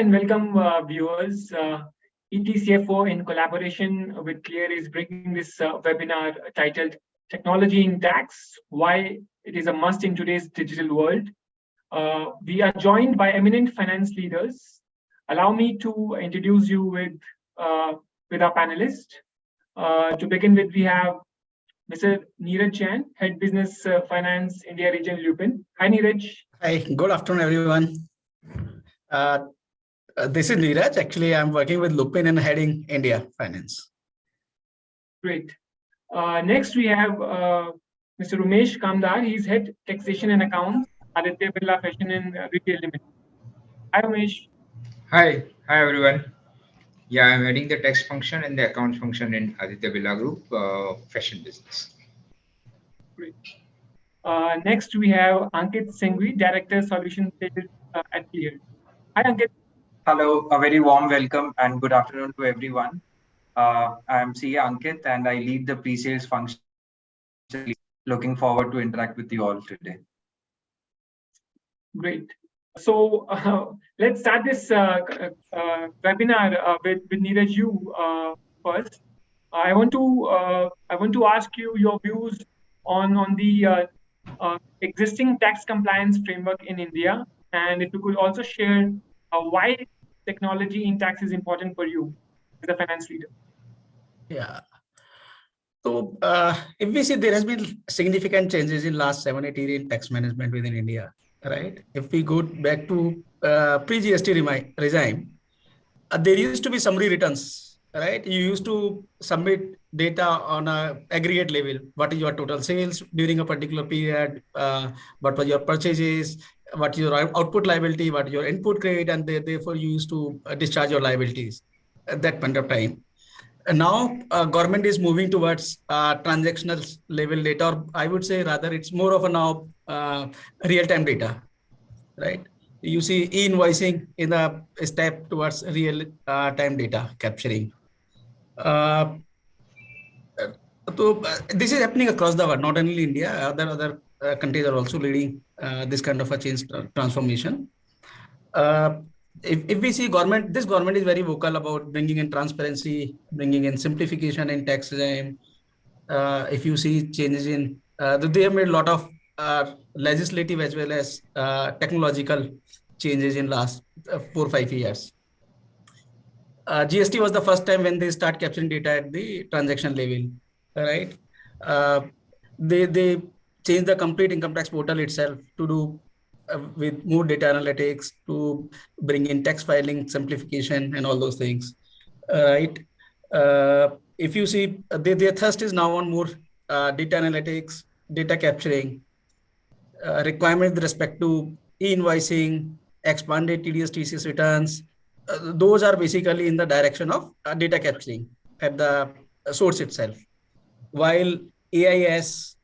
and welcome, viewers. ETCFO, in collaboration with Clear, is bringing this webinar titled Technology in Tax, Why It is a Must in Today's Digital World. We are joined by eminent finance leaders. Allow me to introduce you with our panelists. To begin with, we have Mr. Neeraj Jain, Head Business Finance India Region Lupin. Hi, Neeraj. Hi, good afternoon, everyone. This is Neeraj. Actually, I'm working with Lupin and heading India Finance. Great. Next, we have Mr. Umesh Kamdar. He's Head Taxation and Accounts, Aditya Birla Fashion and Retail Limited. Hi, Umesh. Hi everyone. Yeah, I'm heading the tax function and the accounts function in Aditya Birla Group fashion business. Great. Next, we have Ankit Singhvi, Director Solution Sales at Clear. Hi, Ankit. Hello, a very warm welcome and good afternoon to everyone. I'm CA Ankit and I lead the pre-sales function. Looking forward to interact with you all today. Great. So let's start this webinar with Neeraj you first. I want to ask you your views on the existing tax compliance framework in India, and if you could also share why technology in tax is important for you as a finance leader. Yeah. So if we see, there has been significant changes in last 7-8 years in tax management within India, right? If we go back to pre-GST regime, there used to be summary returns, right? You used to submit data on a aggregate level. What is your total sales during a particular period? What were your purchases? What is your output liability? What is your input credit? And therefore you used to discharge your liabilities at that point of time. And now government is moving towards transactional level data, or I would say rather it's more of a now real-time data, right? You see e-invoicing in a step towards real-time data capturing. So this is happening across the world, not only India, other countries are also leading this kind of a change transformation. If we see this government is very vocal about bringing in transparency, bringing in simplification in tax regime. If you see changes in, they have made a lot of legislative as well as technological changes in last 4 or 5 years. GST was the first time when they start capturing data at the transaction level, right? They changed the complete income tax portal itself to do with more data analytics, to bring in tax filing simplification and all those things, right? If you see, their thrust is now on more data analytics, data capturing, requirements with respect to e-invoicing, expanded TDS TCS returns. Those are basically in the direction of data capturing at the source itself. While AIS,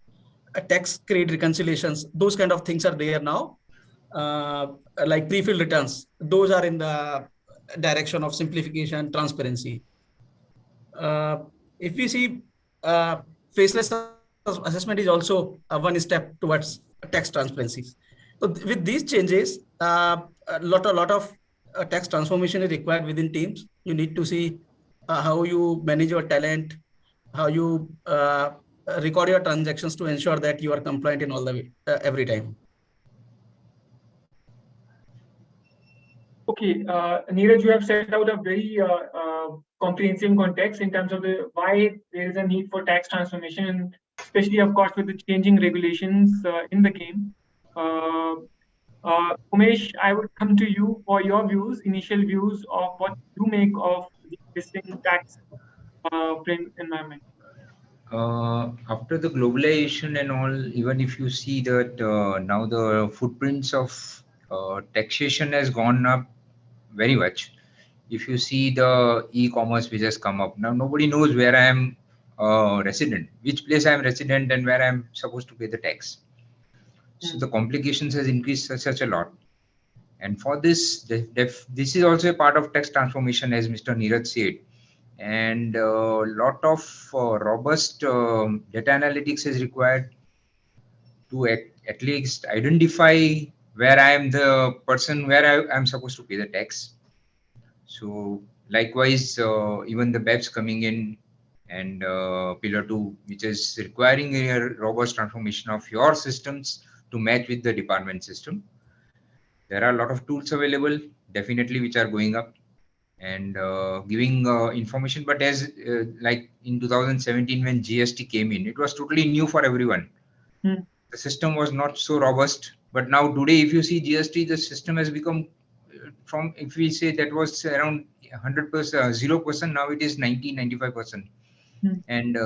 tax credit reconciliations, those kind of things are there now. Like pre-filled returns, those are in the direction of simplification, transparency. If we see, faceless assessment is also one step towards tax transparency. So with these changes, a lot of tax transformation is required within teams. You need to see how you manage your talent, how you record your transactions to ensure that you are compliant in all the way, every time. Okay, Neeraj, you have set out a very comprehensive context in terms of why there is a need for tax transformation, and especially, of course, with the changing regulations in the game. Umesh, I would come to you for your initial views of what you make of the existing tax frame environment. After the globalization and all, even if you see that now the footprints of taxation has gone up very much. If you see the e-commerce which has come up, now nobody knows where I am resident, which place I am resident and where I am supposed to pay the tax. So the complications has increased such a lot. And for this, this is also a part of tax transformation, as Mr. Neeraj said. And a lot of robust data analytics is required to at least identify where I am the person where I am supposed to pay the tax. So likewise, even the BEPS coming in and Pillar 2, which is requiring a robust transformation of your systems to match with the department system. There are a lot of tools available, definitely, which are going up and giving information. But as like in 2017, when GST came in, it was totally new for everyone. The system was not so robust. But now today, if you see GST, the system has become from, if we say that was around 100%, 0%, now it is 95%. And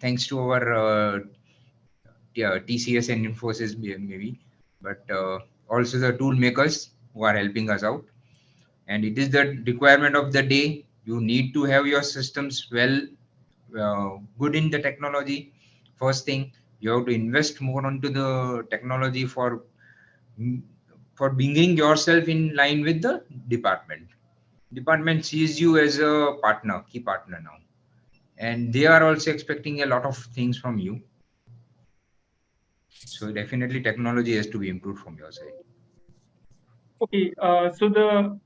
thanks to our TCS and Infosys maybe, but also the tool makers who are helping us out. And it is the requirement of the day. You need to have your systems well, good in the technology. First thing, you have to invest more onto the technology for bringing yourself in line with the department. Department sees you as a partner, key partner now, and they are also expecting a lot of things from you. So definitely technology has to be improved from your side. Okay, so the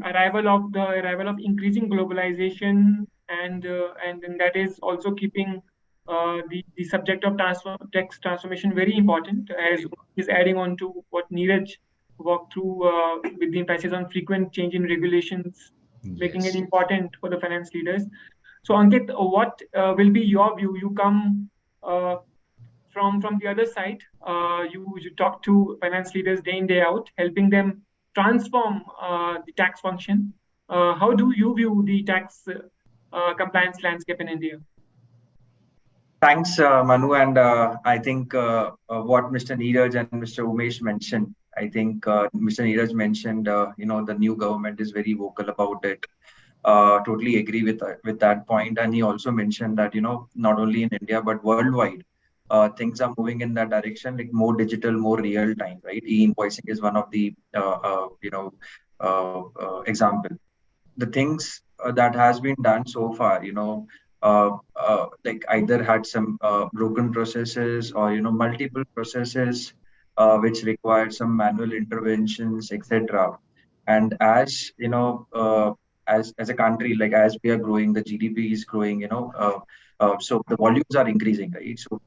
arrival of increasing globalization and then that is also keeping the subject of tax transformation very important, as is adding on to what Neeraj walked through with the emphasis on frequent change in regulations, making it Yes. important for the finance leaders. So Ankit, what will be your view? You come from the other side. You talk to finance leaders day in day out, helping them transform the tax function. How do you view the tax compliance landscape in India? Thanks, Manu. And I think what Mr. Neeraj and Mr. Umesh mentioned, I think Mr. Neeraj mentioned, the new government is very vocal about it. Totally agree with that point. And he also mentioned that, not only in India, but worldwide, things are moving in that direction, like more digital, more real time, right? E-invoicing is one of the, example. The things that has been done so far, like either had some broken processes or multiple processes which required some manual interventions, etc. And as as a country, like as we are growing, the GDP is growing, so the volumes are increasing, right? So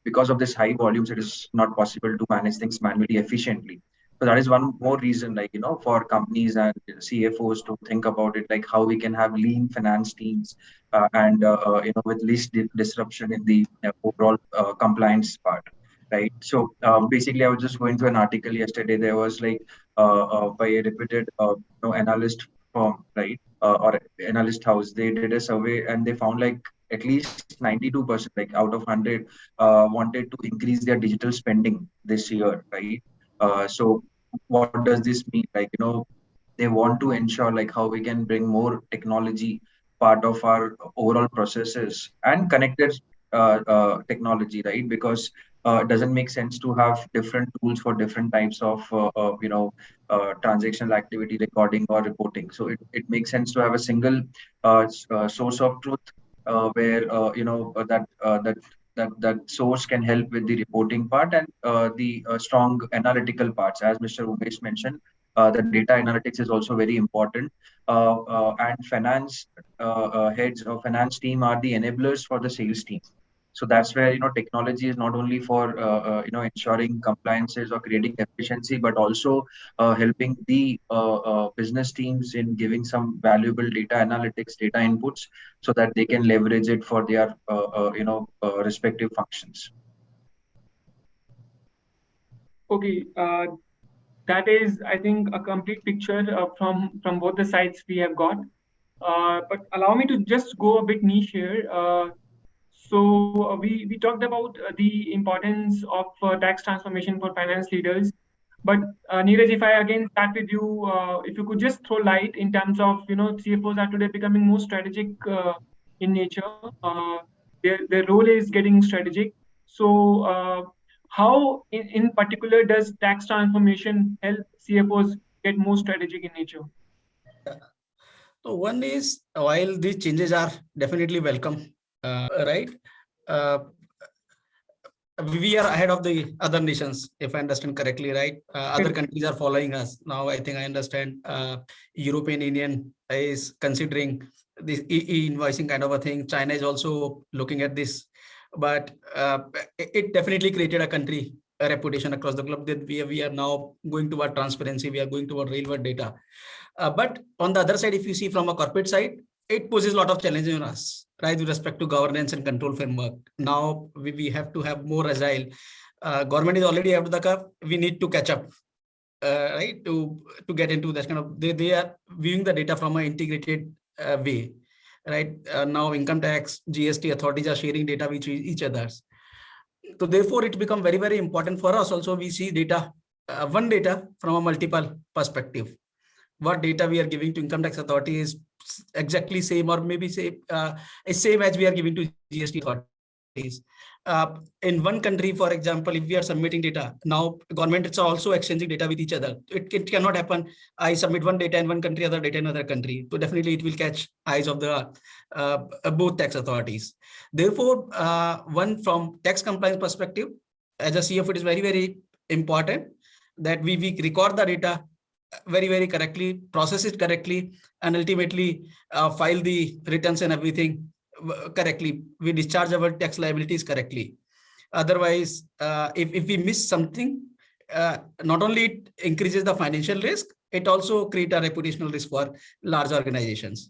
because of this high volumes, it is not possible to manage things manually efficiently. So that is one more reason, like, for companies and CFOs to think about it, like how we can have lean finance teams and, with least disruption in the overall compliance part, right? So basically, I was just going through an article yesterday. There was like by a reputed analyst firm, right? Or analyst house. They did a survey and they found like at least 92%, like out of 100, wanted to increase their digital spending this year, right? So what does this mean? Like, they want to ensure like how we can bring more technology part of our overall processes and connected technology, right? Because it doesn't make sense to have different tools for different types of transactional activity recording or reporting. So it makes sense to have a single source of truth where that source can help with the reporting part and the strong analytical parts. As Mr. Umesh mentioned, the data analytics is also very important. And finance heads or finance team are the enablers for the sales team. So that's where technology is not only for ensuring compliances or creating efficiency, but also helping the business teams in giving some valuable data analytics, data inputs, so that they can leverage it for their respective functions. Okay, that is, I think, a complete picture from both the sides we have got. But allow me to just go a bit niche here. So we talked about the importance of tax transformation for finance leaders. But Neeraj, if I again start with you, if you could just throw light in terms of, CFOs are today becoming more strategic in nature. Their role is getting strategic. So how in particular does tax transformation help CFOs get more strategic in nature? So one is, while these changes are definitely welcome, right? we are ahead of the other nations, if I understand correctly, right? Other Correct. countries are following us. Now, I think I understand European Union is considering this e-invoicing kind of a thing. China is also looking at this, but it definitely created a reputation across the globe that we are now going toward transparency, we are going toward real world data. But on the other side, if you see from a corporate side, it poses a lot of challenges on us, right, with respect to governance and control framework. Now we have to have more agile. Government is already out of the curve. We need to catch up, right, to get into that kind of. They are viewing the data from an integrated way, right? Now income tax, GST authorities are sharing data with each others. So therefore, it become very important for us. Also, we see data, one data from a multiple perspective. What data we are giving to income tax authority is exactly same, or maybe say same as we are giving to GST authorities. In one country, for example, if we are submitting data, now government is also exchanging data with each other. It cannot happen. I submit one data in one country, other data in another country. So definitely it will catch eyes of the both tax authorities. Therefore, one from tax compliance perspective, as a CFO, it is very important that we record the data very correctly, process it correctly, and ultimately file the returns and everything correctly. We discharge our tax liabilities correctly. Otherwise, if we miss something, not only it increases the financial risk, it also creates a reputational risk for large organizations.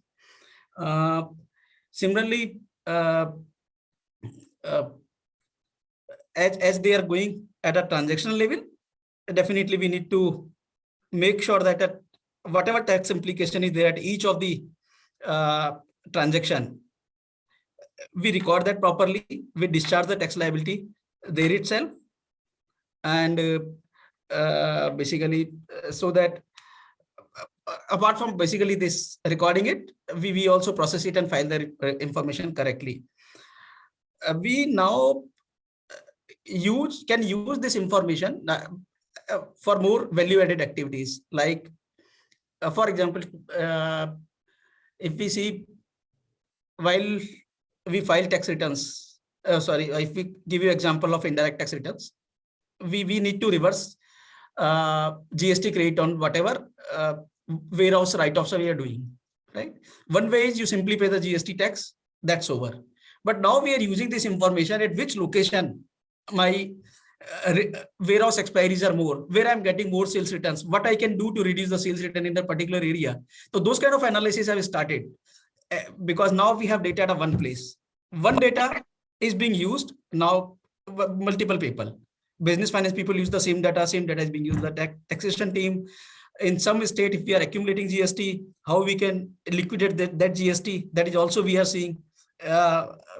Similarly, as they are going at a transactional level, definitely we need to make sure that whatever tax implication is there at each of the transaction, we record that properly, we discharge the tax liability there itself, and basically so that apart from basically this recording it, we also process it and file the information correctly. We now can use this information for more value-added activities. Like, for example, if we see while we file tax returns, if we give you example of indirect tax returns, we need to reverse GST credit on whatever warehouse write-offs we are doing, right? One way is you simply pay the GST tax, that's over. But now we are using this information at which location my warehouse expiries are more, where I'm getting more sales returns, what I can do to reduce the sales return in that particular area. So those kind of analysis have started because now we have data at one place. One data is being used now, multiple people. Business finance people use the same data is being used. The taxation team in some state, if we are accumulating GST, how we can liquidate that GST, that is also we are seeing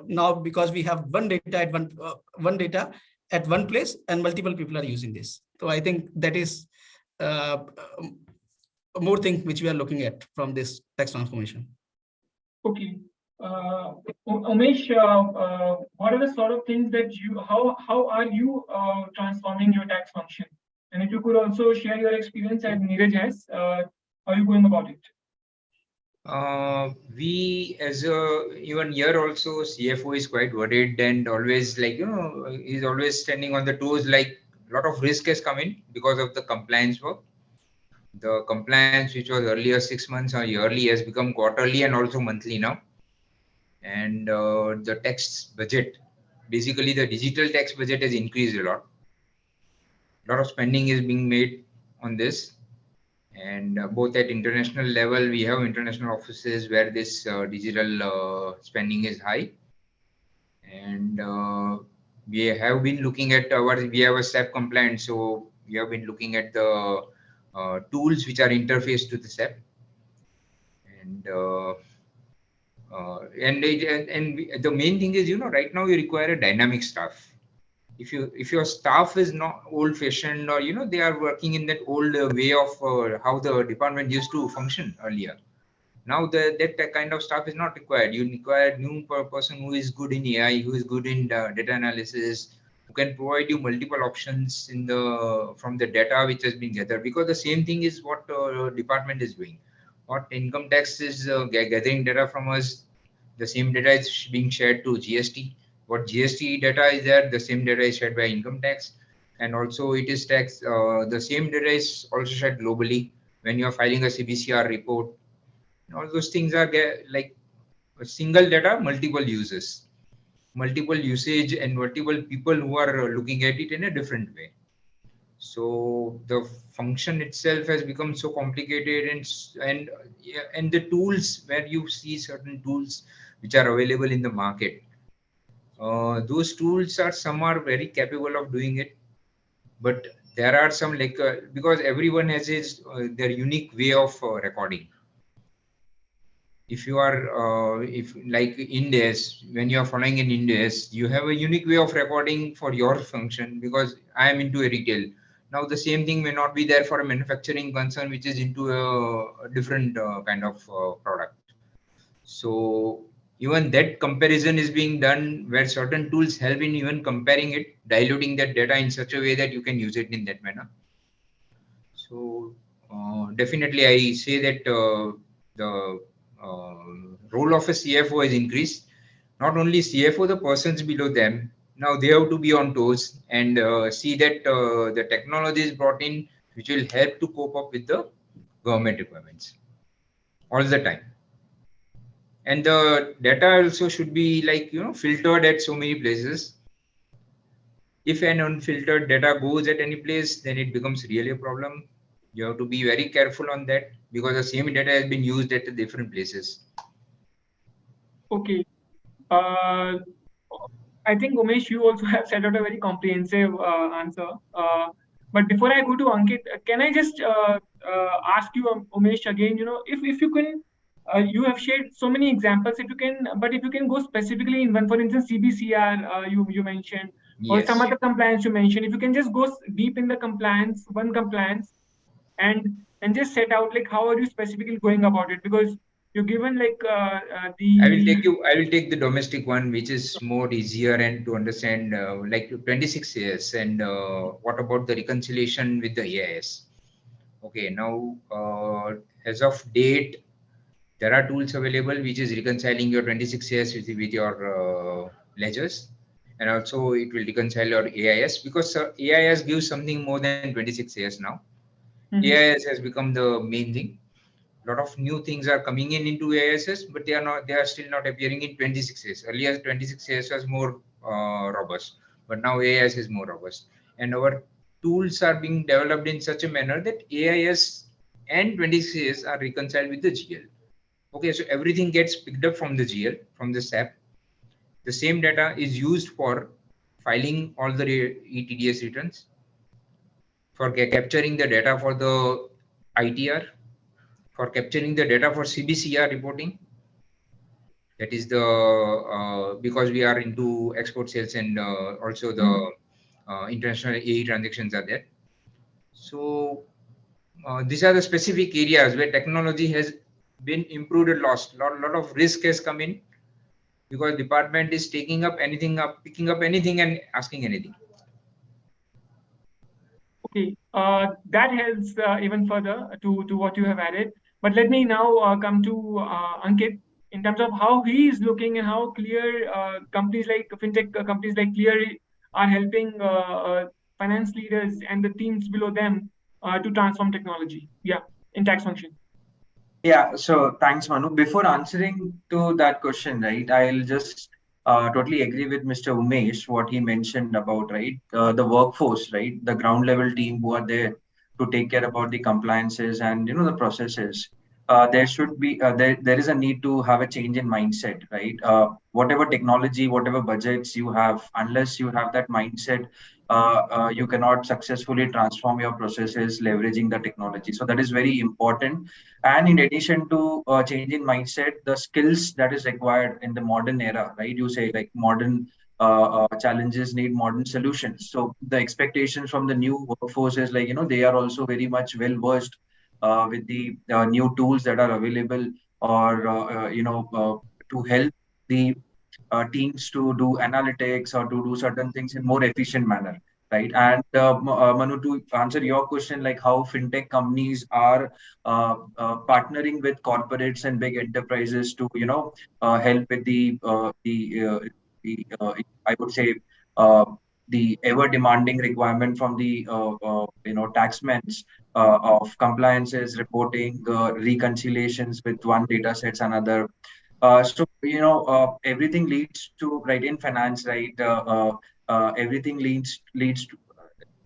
now, because we have one data at one place and multiple people are using this. So I think that is more thing which we are looking at from this tax transformation. Okay. Umesh, what are the sort of things that how are you transforming your tax function? And if you could also share your experience at Neeraj has, how are you going about it? We as even here also CFO is quite worried and always he's always standing on the toes. Like a lot of risk has come in because of the compliance work. The compliance, which was earlier 6 months or yearly, has become quarterly and also monthly now. And the tax budget, basically the digital tax budget has increased a lot. A lot of spending is being made on this. And both at international level, we have international offices where this digital spending is high. And we have been looking at we have a SAP compliant. So we have been looking at the tools which are interfaced to the SAP. And the main thing is, right now you require a dynamic staff. If your staff is not old-fashioned, or they are working in that old way of how the department used to function earlier, now that kind of staff is not required. You require a new person who is good in AI, who is good in data analysis, who can provide you multiple options from the data which has been gathered. Because the same thing is what department is doing. What income tax is gathering data from us, the same data is being shared to GST. what GST data is there, the same data is shared by income tax, and also it is tax. The same data is also shared globally when you are filing a CBCR report. All those things are like a single data, multiple users, multiple usage, and multiple people who are looking at it in a different way. So the function itself has become so complicated, and the tools, where you see certain tools which are available in the market, those tools are, some are very capable of doing it, but there are some like because everyone has his their unique way of recording. If you are if like Indes, when you are following in Indes, you have a unique way of recording for your function, because I am into a retail. Now the same thing may not be there for a manufacturing concern which is into a different kind of product. So even that comparison is being done, where certain tools help in even comparing it, diluting that data in such a way that you can use it in that manner. So definitely I say that the role of a CFO has increased. Not only CFO, the persons below them, now they have to be on toes and see that the technology is brought in which will help to cope up with the government requirements all the time. And the data also should be like, filtered at so many places. If an unfiltered data goes at any place, then it becomes really a problem. You have to be very careful on that, because the same data has been used at different places. Okay. I think Umesh, you also have set out a very comprehensive answer. But before I go to Ankit, can I just ask you, Umesh, again? If you can, you have shared so many examples. If you can go specifically in one, for instance, CBCR, you mentioned, or some Yes. other compliance you mentioned. If you can just go deep in the compliance, one compliance, and just set out like how are you specifically going about it, because you're given like I will the take the domestic one, which is more easier and to understand, like 26 years. And what about the reconciliation with the AIS? Okay, now as of date, there are tools available which is reconciling your 26 years with your ledgers, and also it will reconcile your AIS, because AIS gives something more than 26 years now. AIS has become the main thing. A lot of new things are coming in into AISs, but they are still not appearing in 26 years. Earlier 26 years was more robust, but now AIS is more robust, and our tools are being developed in such a manner that AIS and 26 years are reconciled with the GL. Okay, so everything gets picked up from the GL, from the SAP. The same data is used for filing all the ETDS returns, for capturing the data for the ITR, for capturing the data for CBCR reporting. That is the because we are into export sales, and also the international AE transactions are there. So these are the specific areas where technology has been improved a lot. Lot of risk has come in, because department is picking up anything and asking anything. Okay, that helps even further to what you have added. But let me now come to Ankit in terms of how he is looking and how Clear companies like fintech companies like Clear are helping finance leaders and the teams below them to transform technology. Yeah, in tax function. Yeah, so thanks, Manu. Before answering to that question, right, I'll just totally agree with Mr. Umesh, what he mentioned about, right, the workforce, right, the ground level team who are there to take care about the compliances and, the processes. There should be, there is a need to have a change in mindset, right? Whatever technology, whatever budgets you have, unless you have that mindset, you cannot successfully transform your processes leveraging the technology. So that is very important. And in addition to change in mindset, the skills that is required in the modern era, right? You say like modern challenges need modern solutions. So the expectations from the new workforce is like, they are also very much well versed with the new tools that are available, or, to help the teams to do analytics or to do certain things in more efficient manner, right? And Manu, to answer your question, like how fintech companies are partnering with corporates and big enterprises to help with the I would say, uh, the ever demanding requirement from the taxmen of compliances, reporting, reconciliations with one data sets another. Everything leads to, right, in finance, right? Everything leads to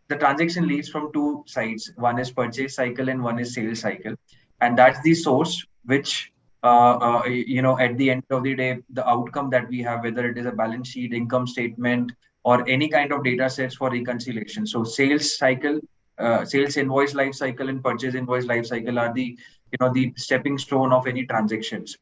the transaction leads from two sides. One is purchase cycle and one is sales cycle, and that's the source which at the end of the day, the outcome that we have, whether it is a balance sheet, income statement, or any kind of data sets for reconciliation. So sales cycle, sales invoice life cycle, and purchase invoice life cycle are the stepping stone of any transactions.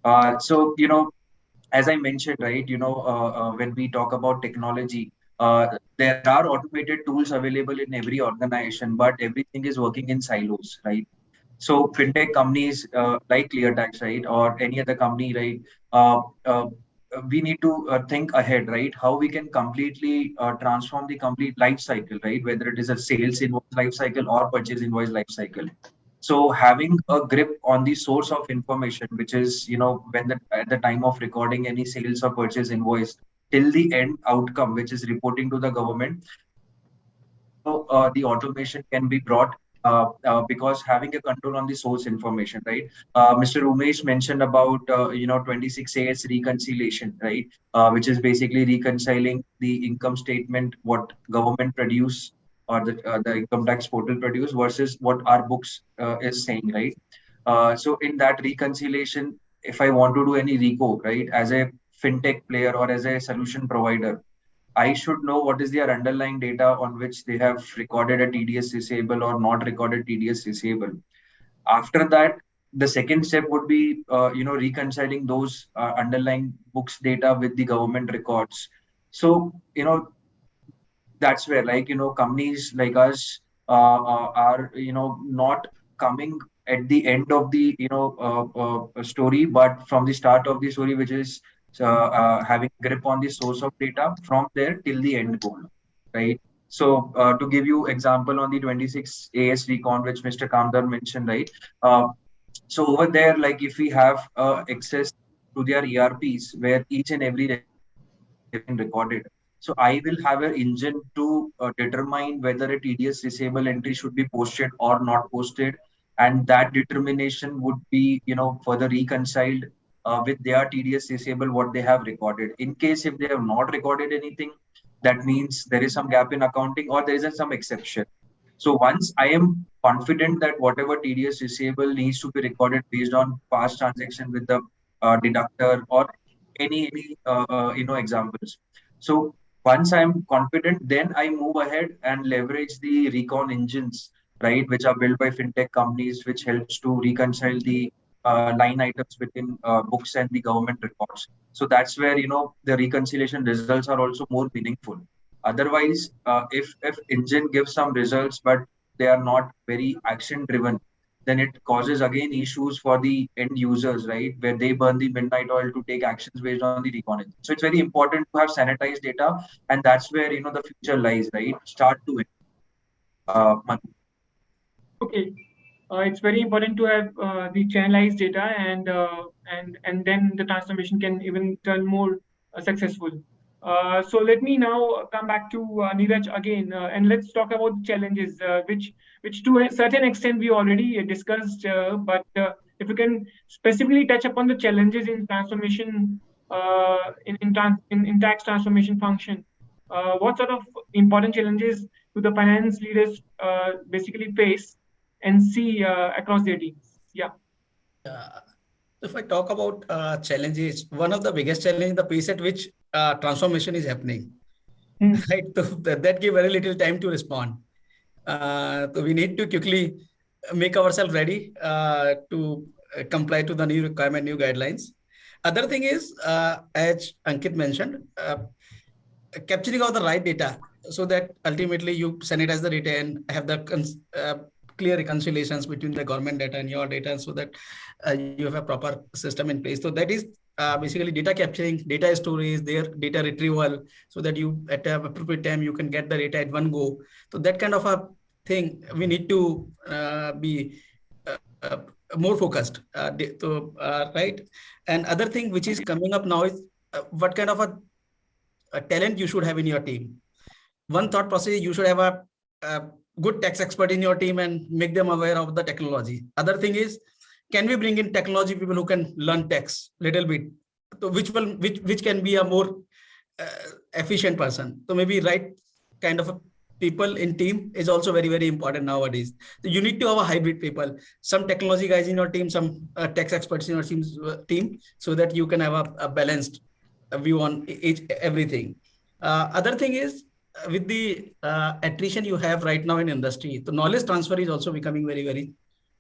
As I mentioned, right, when we talk about technology, there are automated tools available in every organization, but everything is working in silos, right? So fintech companies like ClearTax, right, or any other company, right, uh, uh, we need to think ahead, right? How we can completely transform the complete life cycle, right? Whether it is a sales invoice life cycle or purchase invoice life cycle. So having a grip on the source of information, which is, when at the time of recording any sales or purchase invoice till the end outcome, which is reporting to the government, the automation can be brought because having a control on the source information, right? Mr. Umesh mentioned about 26AS reconciliation, right? Which is basically reconciling the income statement, what government produce or the income tax portal produce versus what our books is saying, right? So in that reconciliation, if I want to do any reco, right, as a fintech player or as a solution provider, I should know what is their underlying data on which they have recorded a TDS receivable or not recorded TDS receivable. After that, the second step would be, reconciling those underlying books data with the government records. So, that's where, like, companies like us are, not coming at the end of the, story, but from the start of the story, which is having grip on the source of data from there till the end goal, right? So to give you example on the 26 AS recon, which Mr. Kamdar mentioned, right? Uh, so over there, like if we have access to their ERPs where each and every recorded. So I will have an engine to determine whether a TDS receivable entry should be posted or not posted, and that determination would be, further reconciled with their TDS receivable what they have recorded. In case if they have not recorded anything, that means there is some gap in accounting or there is some exception. So once I am confident that whatever TDS receivable needs to be recorded based on past transaction with the deductor or any examples. So once I'm confident, then I move ahead and leverage the recon engines, right, which are built by fintech companies, which helps to reconcile the line items between books and the government records. So that's where the reconciliation results are also more meaningful. Otherwise, if engine gives some results but they are not very action driven, then it causes again issues for the end users, right? Where they burn the midnight oil to take actions based on the recon engine. So it's very important to have sanitized data, and that's where the future lies, right? Start to it. Okay. It's very important to have the channelized data, and then the transformation can even turn more successful. So let me now come back to Neeraj again, and let's talk about challenges, which to a certain extent we already discussed. But if you can specifically touch upon the challenges in transformation, in tax transformation function, what sort of important challenges do the finance leaders basically face and see across their teams? Yeah. If I talk about challenges, one of the biggest challenges is the pace at which transformation is happening. Right? So that give very little time to respond. So we need to quickly make ourselves ready to comply to the new requirement, new guidelines. Other thing is, as Ankit mentioned, capturing all the right data so that ultimately you sanitize the data and have the clear reconciliations between the government data and your data so that you have a proper system in place. So that is basically data capturing, data storage, their data retrieval, so that you at an appropriate time you can get the data at one go. So that kind of a thing we need to be more focused. Right. And other thing which is coming up now is what kind of a talent you should have in your team. One thought process is you should have a good tax expert in your team and make them aware of the technology. Other thing is, can we bring in technology people who can learn tax little bit? So which can be a more efficient person. So maybe right kind of a people in team is also very, very important nowadays. So you need to have a hybrid people, some technology guys in your team, some tax experts in your team, so that you can have a balanced view on everything. Other thing is, with the attrition you have right now in industry, the knowledge transfer is also becoming very, very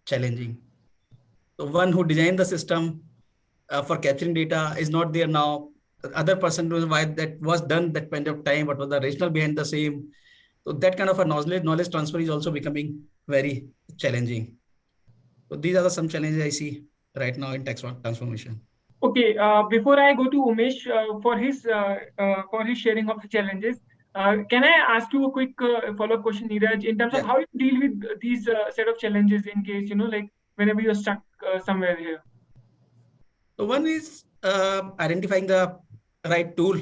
challenging. So one who designed the system for capturing data is not there now. The other person knows why that was done that point of time, what was the rationale behind the same. So that kind of a knowledge transfer is also becoming very challenging. So these are some challenges I see right now in tax transformation. Okay, before I go to Umesh for his sharing of the challenges, can I ask you a quick follow-up question, Neeraj, in terms of how you deal with these set of challenges in case, like whenever you're stuck somewhere here? So one is identifying the right tool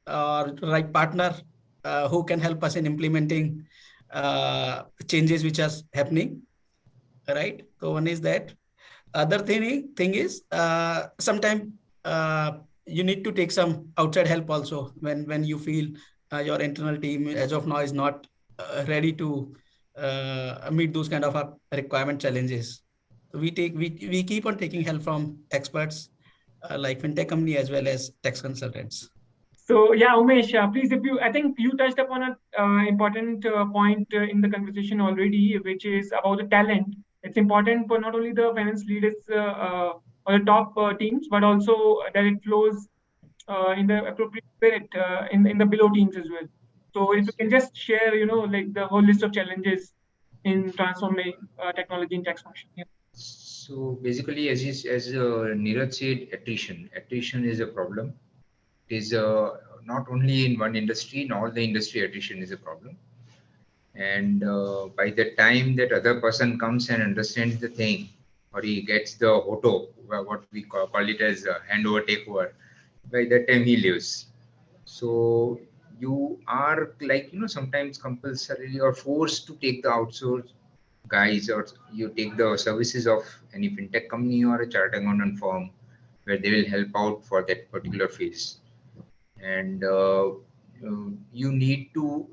or right partner who can help us in implementing changes which are happening, right? So one is that. Other thing is sometimes you need to take some outside help also when you feel your internal team as of now is not ready to meet those kind of requirement challenges. We keep on taking help from experts like fintech company as well as tax consultants. So yeah, Umesh, please, I think you touched upon an important point in the conversation already, which is about the talent. It's important for not only the finance leaders or the top teams, but also that it flows in the appropriate spirit in the below teams as well. So if you can just share, like the whole list of challenges in transforming technology in tax function. Yeah. So basically, as Neeraj said, attrition is a problem. It is not only in one industry, in all the industry, attrition is a problem. And by the time that other person comes and understands the thing, or he gets the auto, what we call it as handover takeover, by that time he leaves. So you are like, sometimes compulsorily or forced to take the outsource guys, or you take the services of any fintech company or a chartered accountant firm where they will help out for that particular phase. And you need to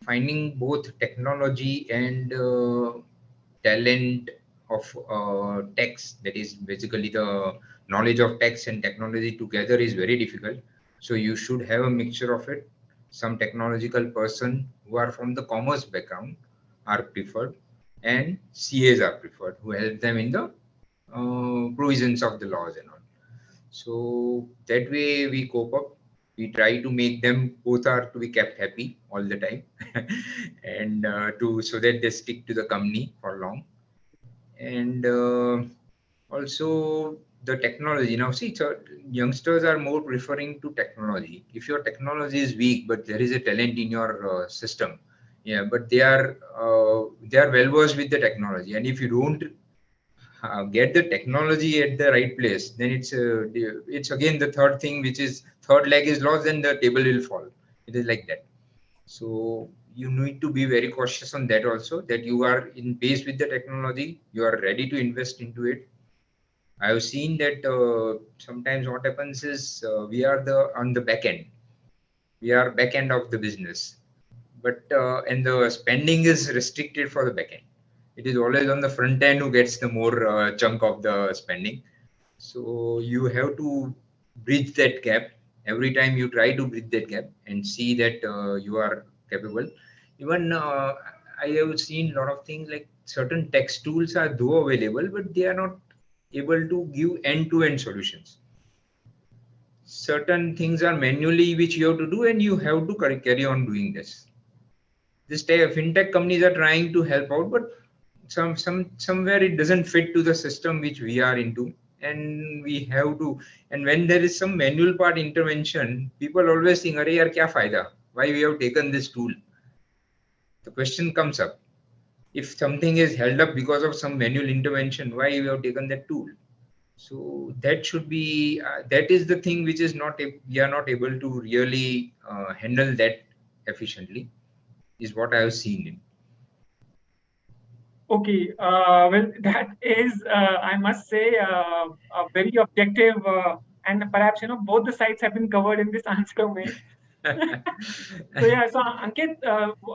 finding both technology and talent of tax, that is basically the knowledge of tax and technology together, is very difficult. So you should have a mixture of it. Some technological person who are from the commerce background are preferred, and CAs are preferred who help them in the provisions of the laws and all. So that way we cope up. We try to make them both are to be kept happy all the time, and so that they stick to the company for long. And also the technology. Now see, so youngsters are more preferring to technology. If your technology is weak, but there is a talent in your system, yeah, but they are well versed with the technology, and if you don't get the technology at the right place, then it's again the third thing, which is third leg is lost, then the table will fall. It is like that. So you need to be very cautious on that also, that you are in pace with the technology, you are ready to invest into it. I have seen that sometimes what happens is we are on the back end. We are back end of the business, but and the spending is restricted for the back end. It is always on the front end who gets the more chunk of the spending. So you have to bridge that gap. Every time you try to bridge that gap and see that you are capable. Even I have seen a lot of things like certain text tools are though available, but they are not able to give end-to-end solutions. Certain things are manually which you have to do, and you have to carry on doing this. This fintech companies are trying to help out, but somewhere it doesn't fit to the system which we are into, and we have to. And when there is some manual part intervention, people always think, "Arey yaar, kya fayda? Why we have taken this tool?" The question comes up: if something is held up because of some manual intervention, why we have taken that tool? So that should be that is the thing which is not we are not able to really handle that efficiently, is what I have seen in. Okay, well, that is, I must say, a very objective, and perhaps both the sides have been covered in this answer, May. So yeah, so Ankit,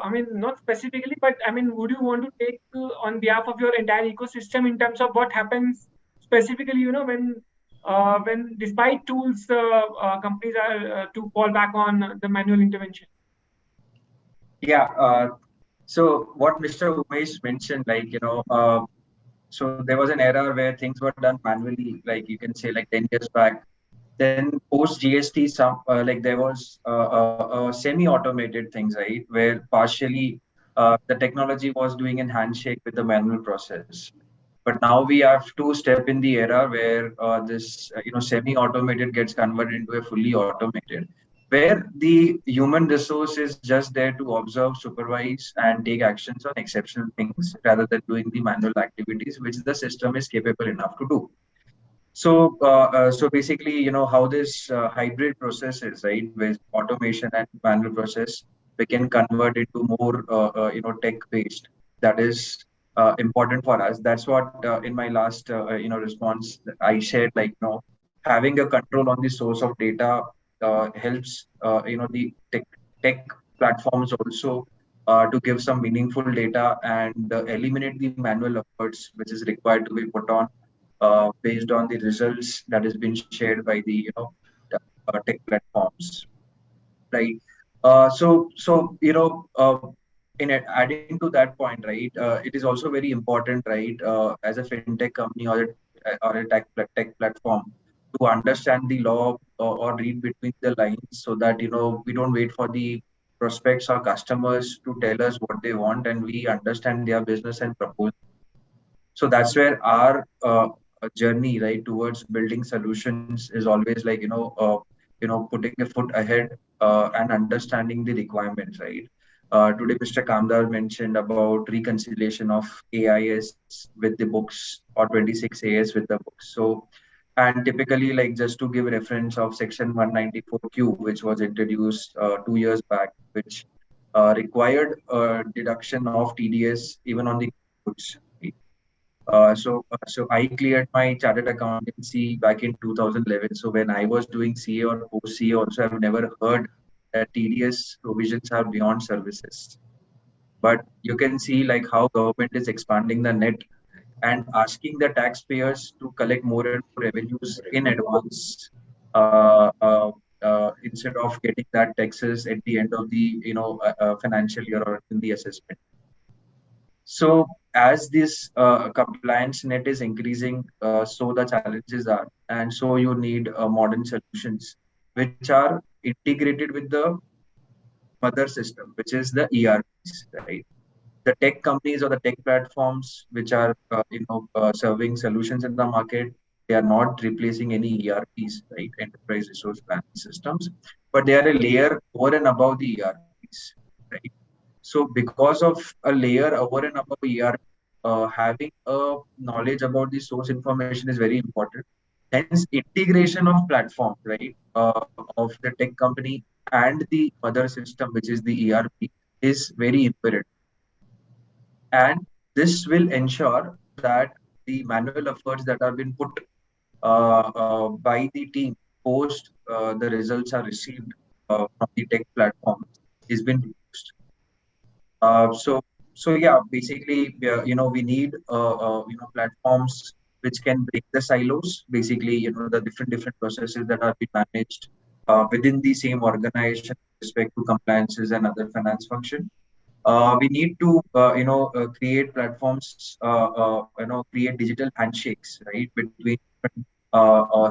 I mean, not specifically, but I mean, would you want to take on behalf of your entire ecosystem in terms of what happens specifically, when despite tools, companies are to fall back on the manual intervention? Yeah. So what Mr. Umesh mentioned, so there was an era where things were done manually, like you can say like 10 years back. Then post GST, there was semi-automated things, right, where partially the technology was doing a handshake with the manual process. But now we have to step in the era where this semi-automated gets converted into a fully automated, where the human resource is just there to observe, supervise, and take actions on exceptional things rather than doing the manual activities which the system is capable enough to do. So basically, how this hybrid process is, right, with automation and manual process, we can convert into more, tech-based. That is important for us. That's what in my last, response I shared, having a control on the source of data helps, the tech platforms also to give some meaningful data and eliminate the manual efforts which is required to be put on based on the results that has been shared by the tech platforms, right? Adding to that point, right, it is also very important, right, as a fintech company or a tech platform to understand the law or read between the lines so that we don't wait for the prospects or customers to tell us what they want and we understand their business and propose. So that's where our journey, right, towards building solutions is always putting a foot ahead and understanding the requirements, right. Today Mr. Kamdar mentioned about reconciliation of AIS with the books or 26 AS with the books. So, and typically, like, just to give a reference of section 194Q, which was introduced 2 years back, which required deduction of TDS even on the goods. So I cleared my chartered accountancy back in 2011. So when I was doing CA or post CA, also I've never heard that TDS provisions are beyond services. But you can see like how government is expanding the net and asking the taxpayers to collect more and more revenues in advance instead of getting that taxes at the end of the financial year or in the assessment. So as this compliance net is increasing, so the challenges are, and so you need modern solutions which are integrated with the mother system, which is the ERPs, right? The tech companies or the tech platforms which are serving solutions in the market, they are not replacing any ERPs, right? Enterprise resource planning systems, but they are a layer over and above the ERPs, right? So because of a layer over and above ERP, having a knowledge about the source information is very important. Hence, integration of platforms, right, of the tech company and the mother system, which is the ERP, is very imperative. And this will ensure that the manual efforts that have been put by the team post the results are received from the tech platform is been reduced. So yeah, basically, we need platforms which can break the silos. Basically, the different processes that are being managed within the same organization with respect to compliances and other finance function. We need to create platforms, create digital handshakes, right, between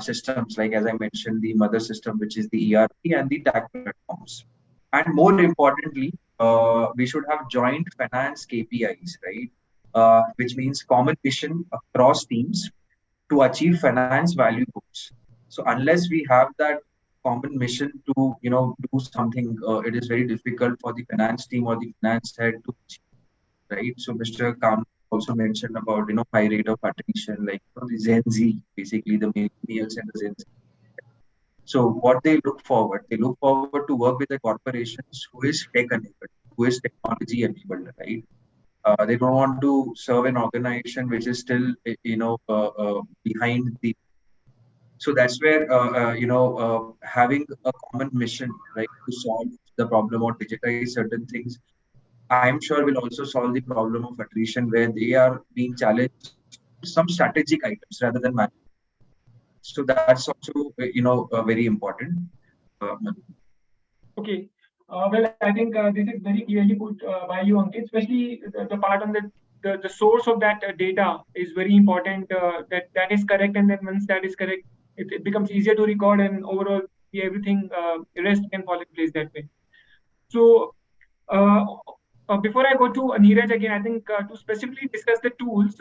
systems, like as I mentioned, the mother system, which is the ERP, and the tech platforms. And more importantly, we should have joint finance KPIs, right? Which means common mission across teams to achieve finance value goals. So unless we have that common mission to do something, it is very difficult for the finance team or the finance head to achieve, right? So Mr. Kam also mentioned about high rate of attrition, like the Gen Z, basically the millennials and the Gen Z. So what they look forward, to work with the corporations who is tech enabled, who is technology enabled, right? They don't want to serve an organization which is still, behind the. So that's where, having a common mission, like to solve the problem or digitize certain things, I'm sure will also solve the problem of attrition where they are being challenged on some strategic items rather than manual. So that's also, very important. Madhu. Okay. Well, I think this is very clearly put by you, Ankit, especially the part on the source of that data is very important. That is correct, and then once that is correct, it becomes easier to record, and overall, everything rest can fall in place that way. So, uh, before I go to Neeraj again, I think to specifically discuss the tools,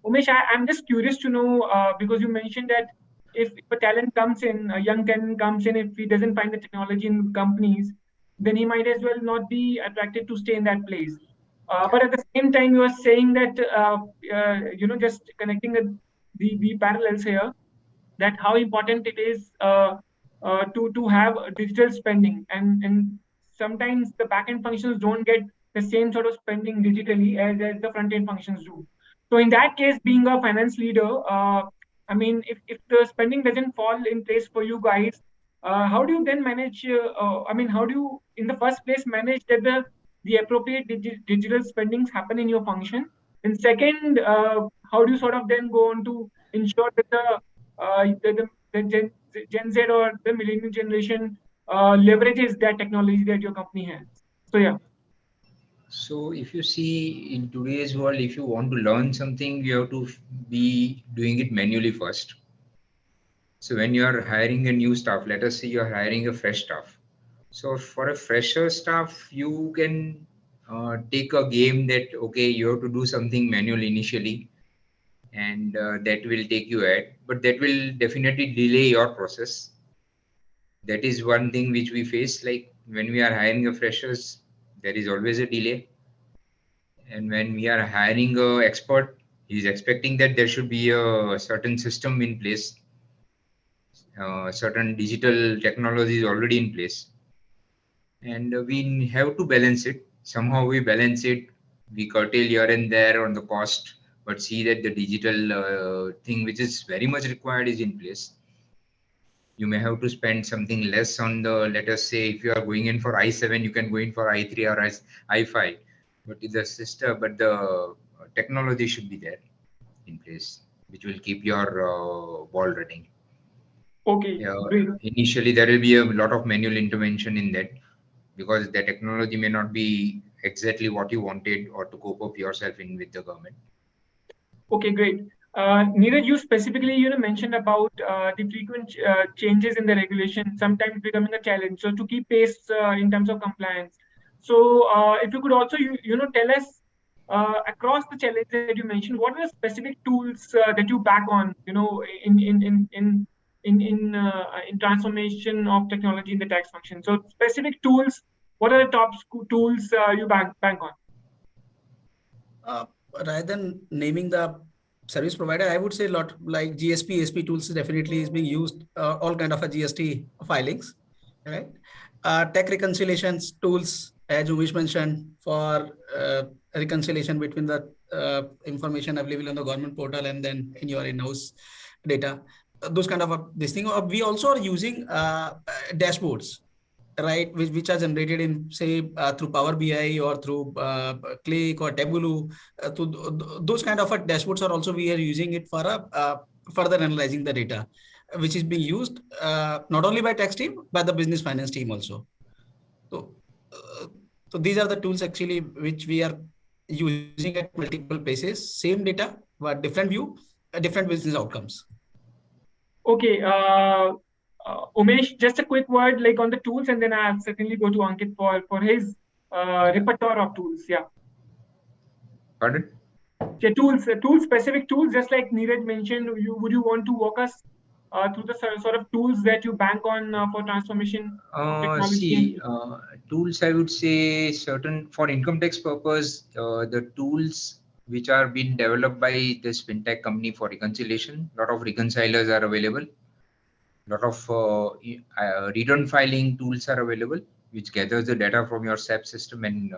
Umesh, I'm just curious to know because you mentioned that if a talent comes in, a young talent comes in, if he doesn't find the technology in companies, then he might as well not be attracted to stay in that place. But at the same time, you are saying that just connecting the parallels here, that how important it is to have digital spending, and sometimes the backend functions don't get the same sort of spending digitally as the front end functions do. So in that case, being a finance leader, I mean, if the spending doesn't fall in place for you guys, how do you then manage? I mean, how do you, in the first place, manage that the appropriate digital spendings happen in your function? And second, how do you sort of then go on to ensure that the Gen Z or the millennial generation leverages that technology that your company has? So yeah. So if you see in today's world, if you want to learn something, you have to be doing it manually first. So when you are hiring a new staff, let us say you are hiring a fresh staff. So for a fresher staff, you can take a game that, okay, you have to do something manual initially, and that will take you ahead, but that will definitely delay your process. That is one thing which we face. Like when we are hiring a freshers, there is always a delay. And when we are hiring a expert, he's expecting that there should be a certain system in place, certain digital technology is already in place, and we have to balance it. Somehow we balance it. We curtail here and there on the cost, but see that the digital thing which is very much required is in place. You may have to spend something less on the, let us say, if you are going in for i7, you can go in for i3 or i5, but the system, but the technology should be there in place, which will keep your ball running. Okay, great. Initially, there will be a lot of manual intervention in that, because the technology may not be exactly what you wanted or to cope up yourself in with the government. Okay, great. Neeraj, you specifically, mentioned about the frequent changes in the regulation, sometimes becoming a challenge. So to keep pace in terms of compliance. So if you could also, tell us across the challenges that you mentioned, what are the specific tools that you back on, in transformation of technology in the tax function? So specific tools, what are the top tools you bank on? Rather than naming the service provider, I would say a lot like GSP, ASP tools definitely is being used, all kind of a GST filings, right? Tech reconciliations tools, as Umesh mentioned, for reconciliation between the information available on the government portal and then in your in-house data. Those kind of this thing. We also are using dashboards, right, which are generated in, say, through Power BI or through Click or Tableau. Those kind of dashboards are also, we are using it for further analyzing the data, which is being used not only by tax team, but the business finance team also. So these are the tools actually which we are using at multiple places, same data, but different view, different business outcomes. Okay, Umesh, just a quick word like on the tools, and then I'll certainly go to Ankit for his repertoire of tools. Yeah. Pardon? Yeah, tools, specific tools, just like Neeraj mentioned. Would you want to walk us through the sort of tools that you bank on for transformation of technology? Tools, I would say certain for income tax purpose, the tools which are being developed by this fintech company for reconciliation. A lot of reconcilers are available. A lot of return filing tools are available, which gathers the data from your SAP system and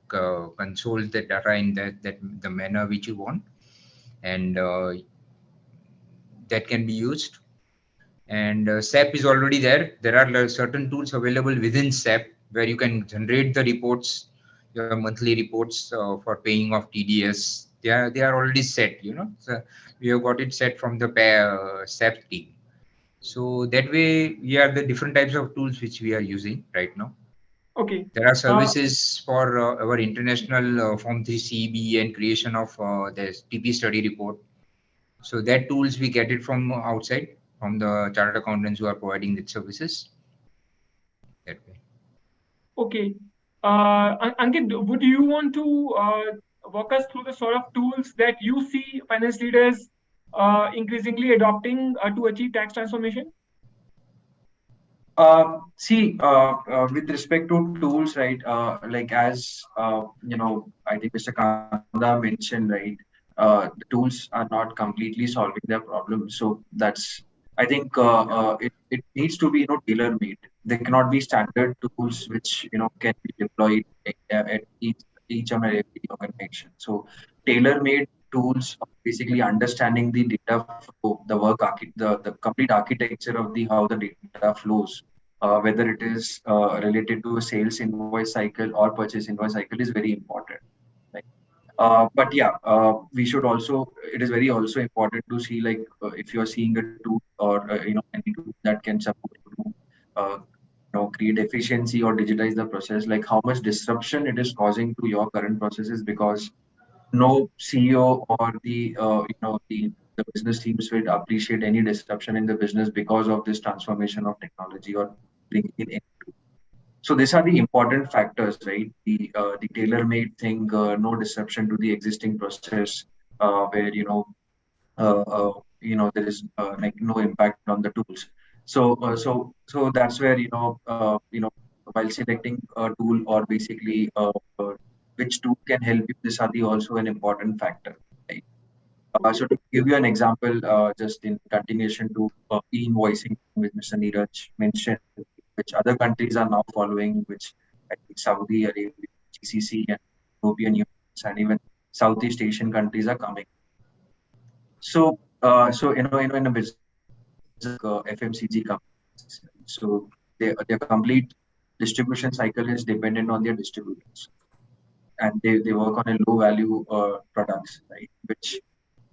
consoles the data in the manner which you want, and that can be used. And SAP is already there. There are certain tools available within SAP where you can generate the reports, your monthly reports for paying of TDS. They are already set. So we have got it set from the SAP team. So that way, we are the different types of tools which we are using right now. Okay. There are services for our international Form 3 CEB and creation of the TP study report. So that tools we get it from outside, from the chartered accountants who are providing the services. That way. Okay. Ankit, would you want to walk us through the sort of tools that you see finance leaders increasingly adopting to achieve tax transformation? With respect to tools, right? Like as I think Mr. Kanda mentioned, right? The tools are not completely solving their problem. So that's, I think, it needs to be tailor-made. They cannot be standard tools which can be deployed at each and every organization. So tailor-made tools of basically understanding the data flow, the complete architecture of the how the data flows, whether it is related to a sales invoice cycle or purchase invoice cycle, is very important. Right? But yeah, we should also. It is very also important to see, like, if you are seeing a tool or any tool that can support you to create efficiency or digitize the process, like how much disruption it is causing to your current processes, because no CEO or the business teams will appreciate any disruption in the business because of this transformation of technology or bringing in any tool. So these are the important factors, right? The tailor-made thing, no disruption to the existing process, where there is like no impact on the tools. So that's where while selecting a tool or basically which tool can help you, this are the also an important factor. Right? So to give you an example, just in continuation to e-invoicing, which Mr. Neeraj mentioned, which other countries are now following, which I think Saudi Arabia, GCC, and European Union, and even Southeast Asian countries are coming. So, in a business FMCG companies, so their complete distribution cycle is dependent on their distributors, and they work on a low value products, right? Which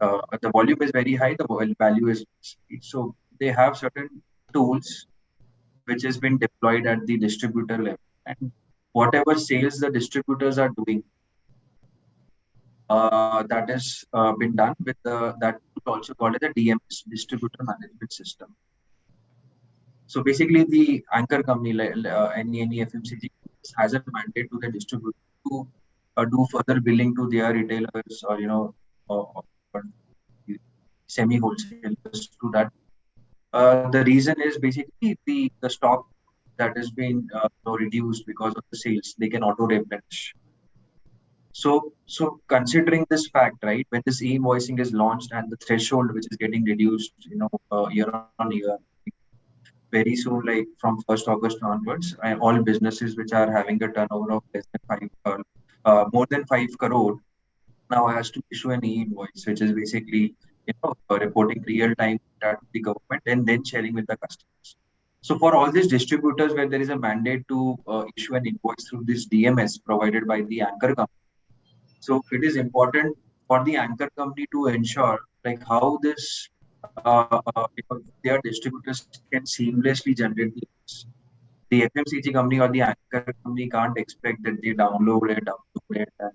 the volume is very high, the value is so they have certain tools which has been deployed at the distributor level, and whatever sales the distributors are doing, that has been done with that also called as the DMS, distributor management system. So basically, the anchor company, any FMCG, has a mandate to the distributor to do further billing to their retailers or semi-wholesalers to that. The reason is basically the stock that has been reduced because of the sales, they can auto replenish. So considering this fact, right, when this e-invoicing is launched and the threshold which is getting reduced, year on year, very soon, like from 1st August onwards, all businesses which are having a turnover of less than more than 5 crore now has to issue an e-invoice, which is basically reporting real time to the government and then sharing with the customers. So for all these distributors where there is a mandate to issue an invoice through this DMS provided by the anchor company, so it is important for the anchor company to ensure like how this their distributors can seamlessly generate the invoice. The FMCG company or the anchor company can't expect that they download it, upload it, and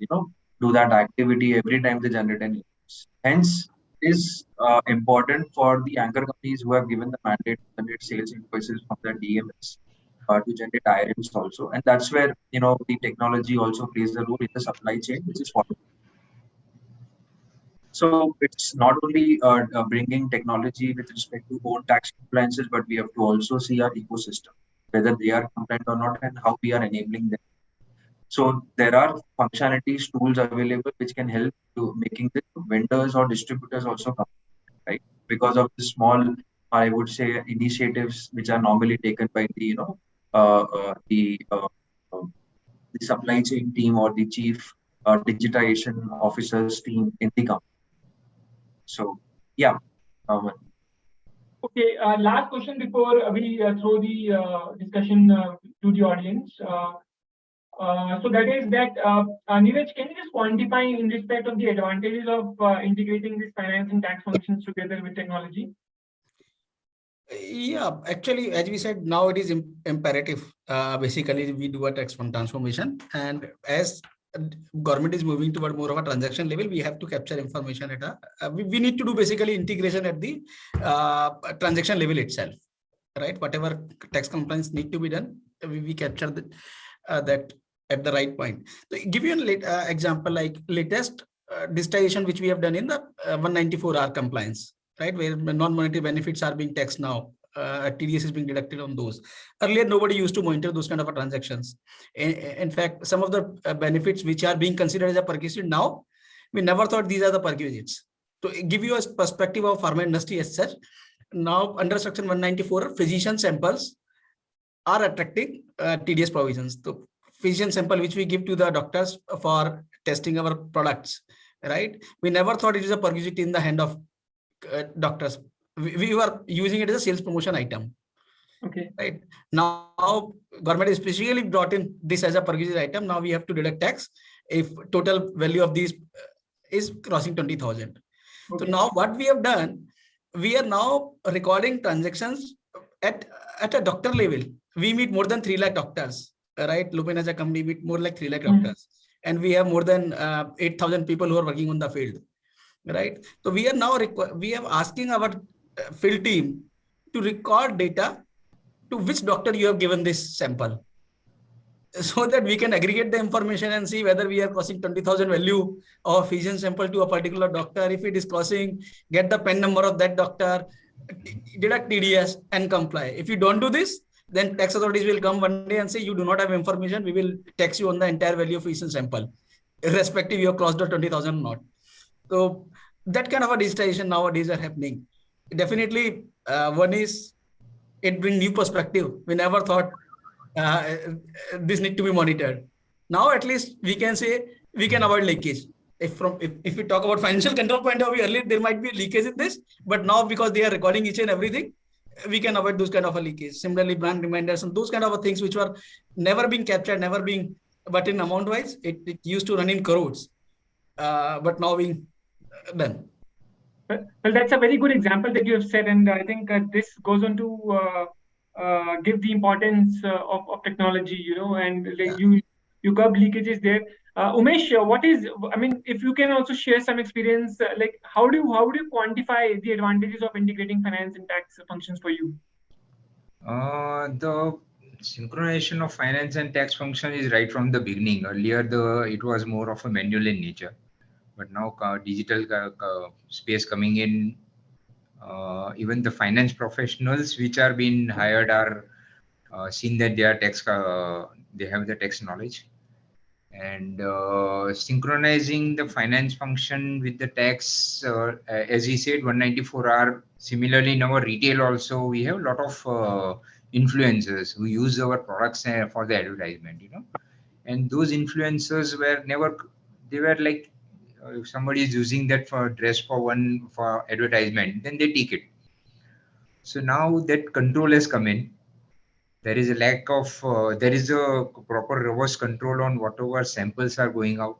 do that activity every time they generate an invoice. Hence, it is important for the anchor companies who have given the mandate to generate sales invoices from the DMS to generate IRMs also, and that's where the technology also plays a role in the supply chain, which is followed. So it's not only bringing technology with respect to own tax compliances, but we have to also see our ecosystem, whether they are compliant or not, and how we are enabling them. So there are functionalities, tools available which can help to making the vendors or distributors also come, right? Because of the small, I would say, initiatives which are normally taken by the, uh, uh, the uh, uh, the supply chain team or the chief digitization officers team in the company. So yeah, um, Okay, last question before we throw the discussion to the audience. So that is that, Neeraj, can you just quantify in respect of the advantages of integrating these finance and tax functions together with technology? Yeah, actually, as we said, now it is imperative. Basically, we do a tax form transformation, and as government is moving toward more of a transaction level, we have to capture information at a. We need to do basically integration at the transaction level itself, right? Whatever tax compliance need to be done, we capture that at the right point. So give you an example, like latest digitization which we have done in the 194R compliance, right, where non-monetary benefits are being taxed now. TDS is being deducted on those. Earlier, nobody used to monitor those kind of transactions. In fact, some of the benefits which are being considered as a perquisite now, we never thought these are the perquisites. To give you a perspective of pharma industry as such, now under section 194, physician samples are attracting TDS provisions. So physician sample which we give to the doctors for testing our products, right? We never thought it is a perquisite in the hand of doctors. We were using it as a sales promotion item. Okay. Right now, government is specifically brought in this as a perquisite item. Now we have to deduct tax if total value of these is crossing 20,000. Okay. So now what we have done, we are now recording transactions at a doctor level. We meet more than 3 lakh doctors, right? Lupin as a company meet more like 3 lakh doctors, and we have more than 8,000 people who are working on the field, right? So we are now asking our field team to record data to which doctor you have given this sample, so that we can aggregate the information and see whether we are crossing 20,000 value of physician sample to a particular doctor. If it is crossing, get the PIN number of that doctor, deduct TDS and comply. If you don't do this, then tax authorities will come one day and say you do not have information. We will tax you on the entire value of physician sample, irrespective you have crossed the 20,000 or not. So that kind of a digitization nowadays are happening. Definitely, one is it brings new perspective. We never thought this need to be monitored. Now at least we can say we can avoid leakage. If we talk about financial control point of view, earlier there might be leakage in this, but now because they are recording each and everything, we can avoid those kind of a leakage. Similarly, brand reminders and those kind of things which were never being captured, never being, but in amount wise, it used to run in crores, but now being done. Well, that's a very good example that you have said, and I think this goes on to give the importance of technology, and like you curb leakages there. Umesh, what is? I mean, if you can also share some experience, like how do you quantify the advantages of integrating finance and tax functions for you? The synchronization of finance and tax function is right from the beginning. Earlier, it was more of a manual in nature, but now digital space coming in. Even the finance professionals which are being hired are seen that they are they have the tax knowledge, and synchronizing the finance function with the tax, as he said, 194R. Similarly, in our retail also, we have a lot of influencers who use our products for the advertisement, and those influencers they were like, if somebody is using that for dress for advertisement, then they take it. So now that control has come in. There is a lack of there is a proper robust control on whatever samples are going out.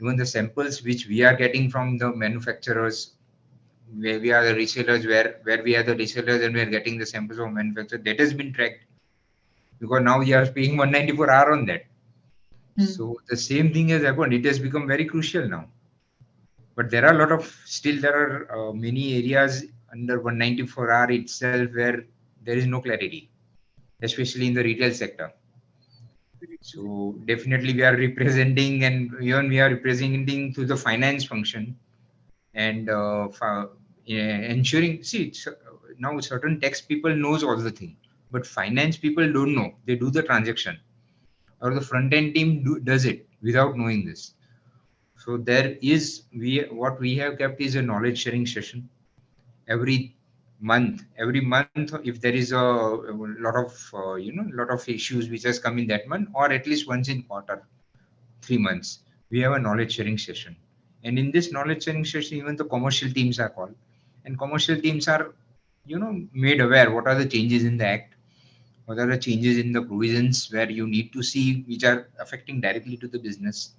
Even the samples which we are getting from the manufacturers, where we are the resellers, where we are the resellers and we are getting the samples from manufacturer, that has been tracked, because now we are paying 194R on that. So the same thing has happened. It has become very crucial now. But there are there are many areas under 194R itself where there is no clarity, especially in the retail sector. So definitely we are representing, and even we are representing to the finance function, and ensuring, now certain tax people knows all the thing, but finance people don't know. They do the transaction. or the front end team does it without knowing this. So there is what we have kept is a knowledge sharing session every month. Every month, if there is a lot of lot of issues which has come in that month, or at least once in quarter, 3 months, we have a knowledge sharing session. And in this knowledge sharing session, even the commercial teams are called, and commercial teams are made aware what are the changes in the act, what are the changes in the provisions where you need to see which are affecting directly to the business.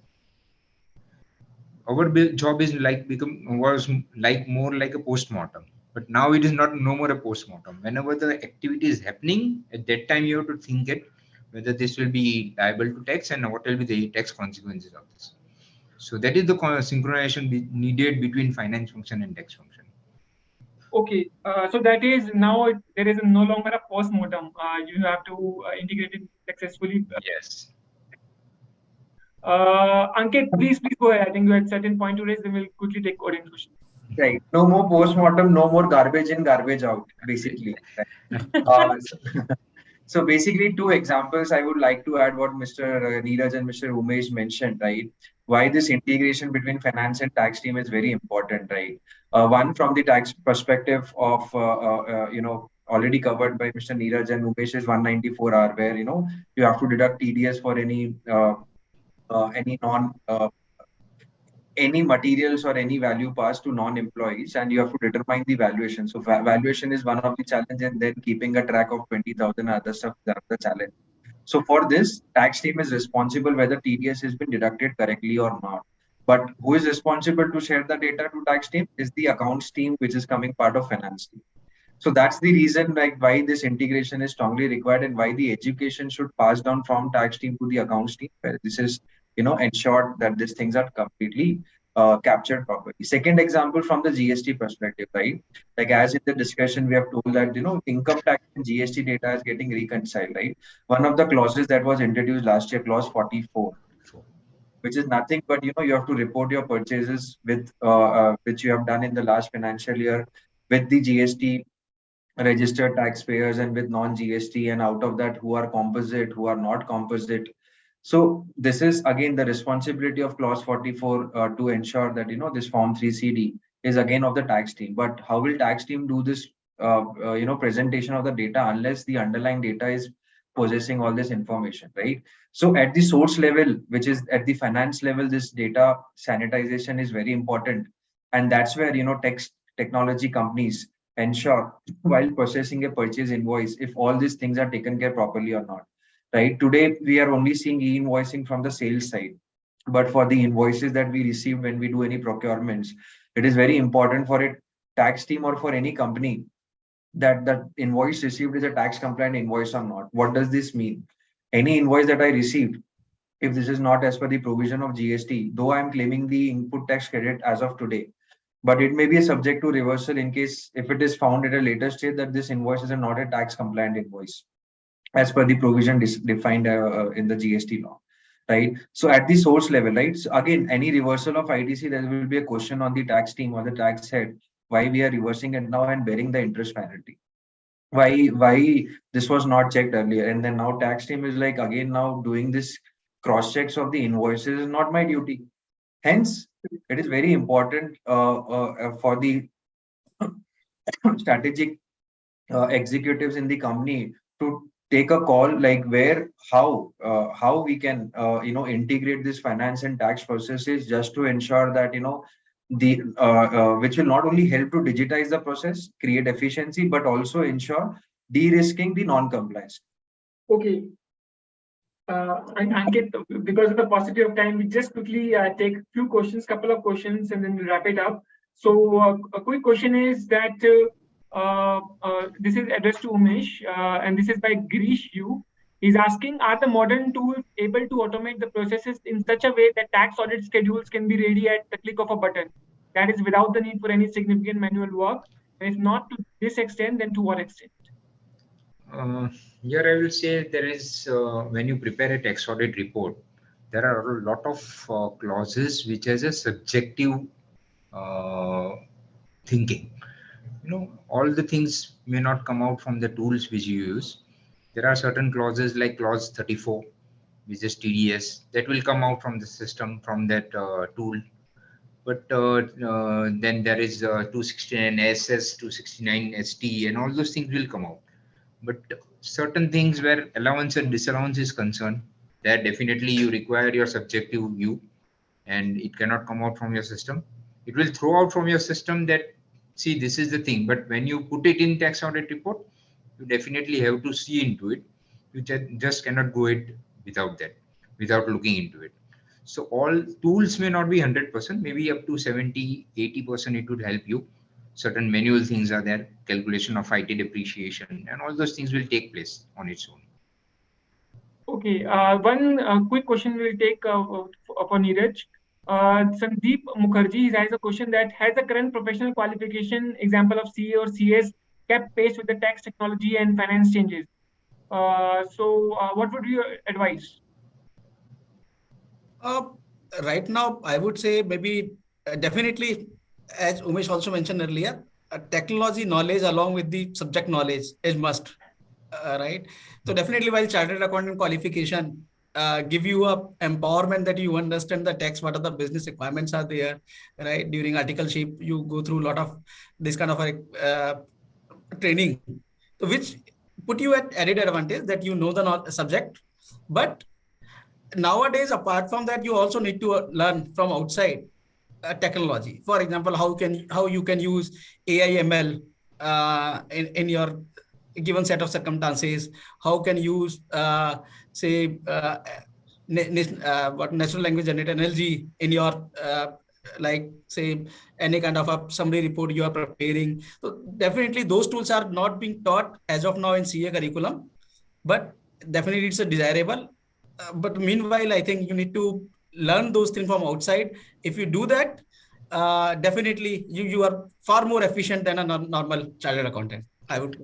Our job is was like more like a post-mortem, but now it is not no more a post-mortem. Whenever the activity is happening, at that time you have to think it whether this will be liable to tax and what will be the tax consequences of this. So that is the synchronization needed between finance function and tax function. Okay, so that is now there is no longer a post-mortem. You have to integrate it successfully. Yes. Ankit, please go ahead. I think you had certain point to raise, then we'll quickly take audience questions. Right. No more post-mortem, no more garbage in, garbage out, basically. Right. So basically, two examples I would like to add what Mr. Neeraj and Mr. Umesh mentioned, right? Why this integration between finance and tax team is very important, right? One, from the tax perspective of, already covered by Mr. Neeraj and Umesh is 194R, where, you have to deduct TDS for any any materials or any value passed to non-employees, and you have to determine the valuation. So valuation is one of the challenge, and then keeping a track of 20,000 other stuff is the challenge. So for this, tax team is responsible whether TDS has been deducted correctly or not. But who is responsible to share the data to tax team is the accounts team, which is coming part of finance team. So that's the reason like why this integration is strongly required and why the education should pass down from tax team to the accounts team, where this is ensured that these things are completely captured properly. Second example from the GST perspective, right? Like as in the discussion, we have told that income tax and GST data is getting reconciled, right? One of the clauses that was introduced last year, clause 44, which is nothing but you have to report your purchases with which you have done in the last financial year with the GST registered taxpayers and with non-GST, and out of that who are composite, who are not composite. So this is again the responsibility of clause 44 to ensure that this form 3CD is again of the tax team. But how will tax team do this presentation of the data unless the underlying data is possessing all this information, right? So at the source level, which is at the finance level, this data sanitization is very important, and that's where technology companies ensure while processing a purchase invoice if all these things are taken care properly or not, right? Today we are only seeing e-invoicing from the sales side, but for the invoices that we receive when we do any procurements, it is very important for a tax team or for any company that the invoice received is a tax compliant invoice or not. What does this mean? Any invoice that I received, if this is not as per the provision of GST, though I am claiming the input tax credit as of today, but it may be a subject to reversal in case if it is found at a later stage that this invoice is not a tax compliant invoice as per the provision defined in the GST law, right? So at the source level, right? So again, any reversal of ITC, there will be a question on the tax team or the tax head, why we are reversing it now and bearing the interest penalty. Why this was not checked earlier, and then now tax team is like again now doing this cross checks of the invoices is not my duty. Hence, it is very important for the strategic executives in the company to take a call like where how we can integrate this finance and tax processes just to ensure that the which will not only help to digitize the process, create efficiency, but also ensure de-risking the non-compliance. Okay. And Ankit, because of the paucity of time, we just quickly take couple of questions, and then we'll wrap it up. So a quick question is that this is addressed to Umesh, and this is by Girish Yu. He's asking, are the modern tools able to automate the processes in such a way that tax audit schedules can be ready at the click of a button? That is without the need for any significant manual work. And if not to this extent, then to what extent? Here I will say there is, when you prepare a tax audit report, there are a lot of clauses which has a subjective thinking. All the things may not come out from the tools which you use. There are certain clauses like clause 34, which is TDS, that will come out from the system from that tool. But then there is 269 SS, 269 ST, and all those things will come out. But certain things where allowance and disallowance is concerned, there definitely you require your subjective view, and it cannot come out from your system. It will throw out from your system that, see, this is the thing. But when you put it in tax audit report, you definitely have to see into it. You just cannot go it without that, without looking into it. So all tools may not be 100%, maybe up to 70, 80% it would help you. Certain manual things are there, calculation of IT depreciation, and all those things will take place on its own. Okay, one quick question we'll take for Neeraj. Sandeep Mukherjee has a question that has the current professional qualification example of CA or CS kept pace with the tax technology and finance changes? What would you advise? Right now, I would say maybe definitely, as Umesh also mentioned earlier, technology knowledge along with the subject knowledge is must, right? So definitely, while chartered accountant qualification give you a empowerment that you understand the tax, what are the business requirements are there, right? During articleship, you go through a lot of this kind of training, which put you at added advantage that you know the subject, but nowadays, apart from that, you also need to learn from outside technology. For example, how you can use AI ML in your given set of circumstances. How can you use say what natural language generated NLG in your like say any kind of a summary report you are preparing. So definitely those tools are not being taught as of now in CA curriculum, but definitely it's a desirable. But meanwhile, I think you need to learn those things from outside. If you do that, definitely you are far more efficient than a normal chartered accountant. I would.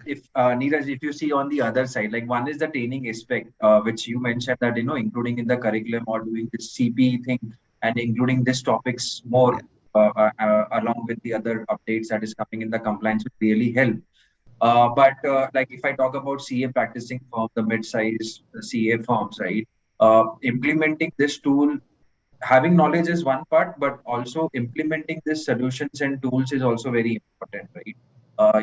If Neeraj, if you see on the other side, like one is the training aspect, which you mentioned that including in the curriculum or doing this CP thing and including these topics more along with the other updates that is coming in the compliance would really help. But like if I talk about CA practicing firm, the mid-size CA firms, right? Implementing this tool, having knowledge is one part, but also implementing these solutions and tools is also very important, right?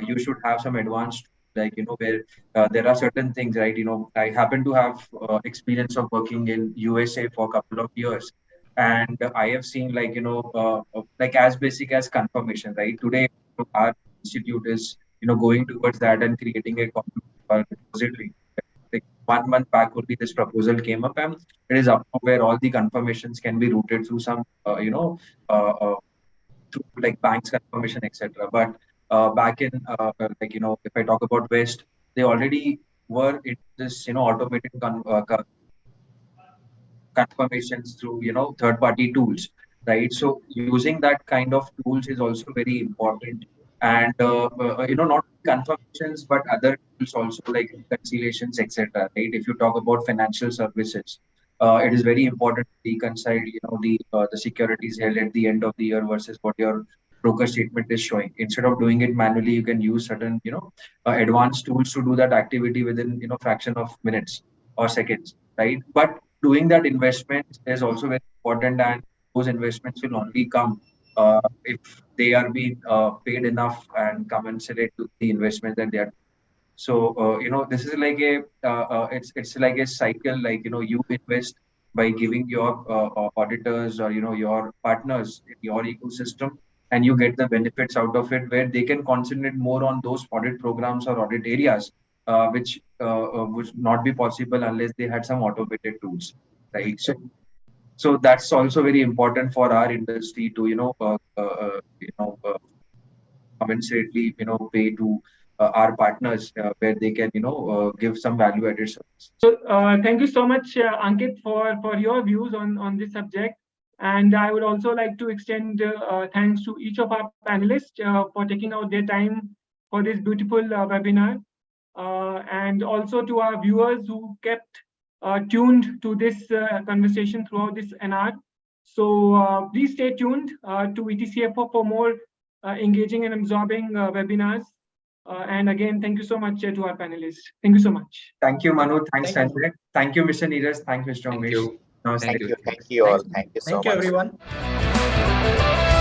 You should have some advanced, like where there are certain things, right? I happen to have experience of working in USA for a couple of years, and I have seen like as basic as confirmation, right? Today, our institute is going towards that and creating a common repository. Like 1 month back only this proposal came up, and it is up where all the confirmations can be routed through some through like banks confirmation, etc. But back in if I talk about West, they already were in this automated confirmations through third party tools, right? So using that kind of tools is also very important. And not confirmations but other tools also, like reconciliations, etc., right? If you talk about financial services, it is very important to reconcile the securities held at the end of the year versus what your broker statement is showing. Instead of doing it manually, you can use certain advanced tools to do that activity within fraction of minutes or seconds, right? But doing that investment is also very important, and those investments will only come if they are being paid enough and commensurate to the investment that they are. So this is like it's like a cycle. Like you invest by giving your auditors or your partners in your ecosystem, and you get the benefits out of it, where they can concentrate more on those audit programs or audit areas, which would not be possible unless they had some automated tools, right? So that's also very important for our industry to commensurately pay to our partners, where they can give some value added service. So thank you so much, Ankit, for your views on this subject. And I would also like to extend thanks to each of our panelists for taking out their time for this beautiful webinar, and also to our viewers who kept tuned to this conversation throughout this NR. So please stay tuned to ETCFO for more engaging and absorbing webinars. And again, thank you so much to our panelists. Thank you so much. Thank you, Manu. Thanks, Thank you. Sanjay. Thank you, Mr. Neeraj. Thanks, Mr. Thank Umesh. you. Namaste. Thank you. Thank you all. Thank Thank you so Thank you, much. everyone.